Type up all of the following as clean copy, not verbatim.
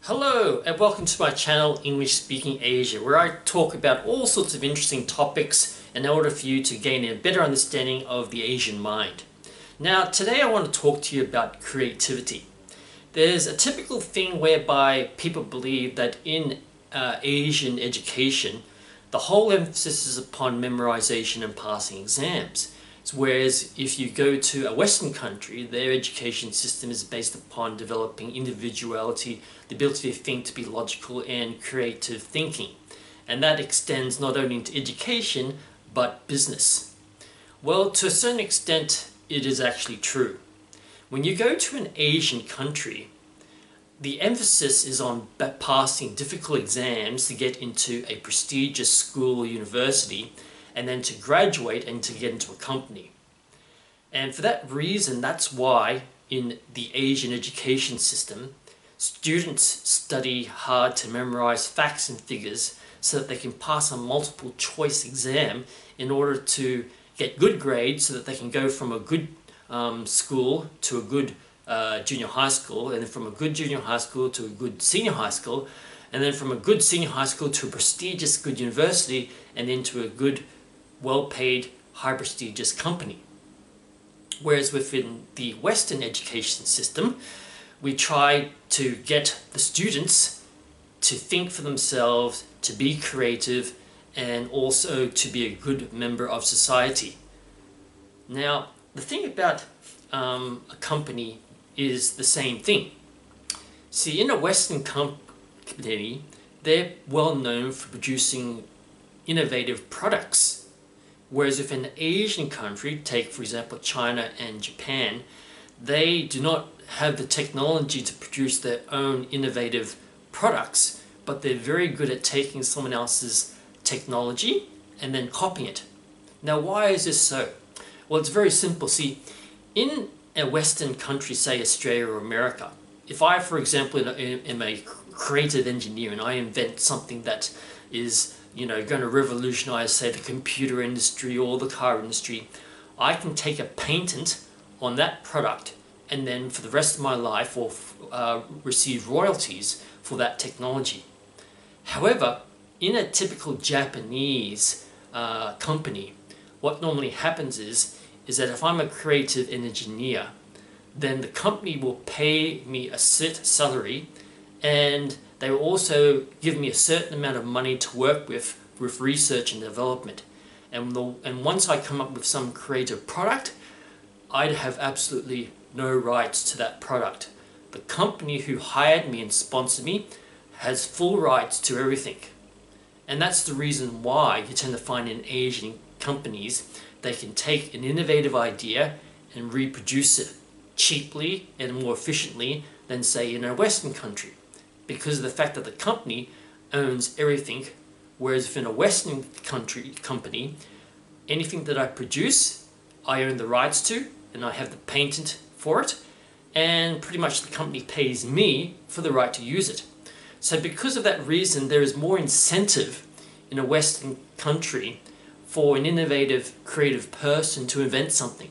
Hello and welcome to my channel English Speaking Asia, where I talk about all sorts of interesting topics in order for you to gain a better understanding of the Asian mind. Now today I want to talk to you about creativity. There's a typical thing whereby people believe that in Asian education the whole emphasis is upon memorization and passing exams. Whereas if you go to a Western country, their education system is based upon developing individuality, the ability to think, to be logical and creative thinking. And that extends not only into education, but business. Well, to a certain extent, it is actually true. When you go to an Asian country, the emphasis is on passing difficult exams to get into a prestigious school or university, and then to graduate and to get into a company. And for that reason, that's why in the Asian education system, students study hard to memorize facts and figures so that they can pass a multiple choice exam in order to get good grades so that they can go from a good school to a good junior high school, and then from a good junior high school to a good senior high school, and then from a good senior high school to a prestigious good university, and then to a good well-paid, high-prestigious company. Whereas within the Western education system, we try to get the students to think for themselves, to be creative, and also to be a good member of society. Now, the thing about a company is the same thing. See, in a Western company, they're well known for producing innovative products. Whereas if an Asian country, take for example China and Japan, they do not have the technology to produce their own innovative products, but they're very good at taking someone else's technology and then copying it. Now why is this so? Well, it's very simple. See, in a Western country, say Australia or America, if I, for example, am a creative engineer and I invent something that is going to revolutionize, say, the computer industry or the car industry, I can take a patent on that product and then for the rest of my life or receive royalties for that technology. However, in a typical Japanese company, what normally happens is that if I'm a creative engineer, then the company will pay me a set salary, and they will also give me a certain amount of money to work with research and development. And once I come up with some creative product, I'd have absolutely no rights to that product. The company who hired me and sponsored me has full rights to everything. And that's the reason why you tend to find in Asian companies, they can take an innovative idea and reproduce it cheaply and more efficiently than, say, in a Western country, because of the fact that the company owns everything. Whereas if in a Western company, anything that I produce, I own the rights to, and I have the patent for it, and pretty much the company pays me for the right to use it. So because of that reason, there is more incentive in a Western country for an innovative, creative person to invent something.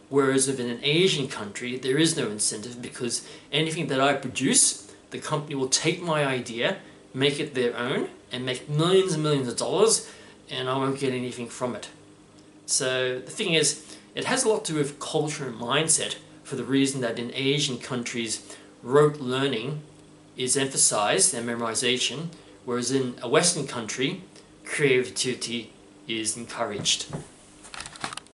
Whereas if in an Asian country, there is no incentive, because anything that I produce, the company will take my idea, make it their own, and make millions and millions of dollars, and I won't get anything from it. So the thing is, it has a lot to do with culture and mindset, for the reason that in Asian countries, rote learning is emphasized and memorization, whereas in a Western country, creativity is encouraged.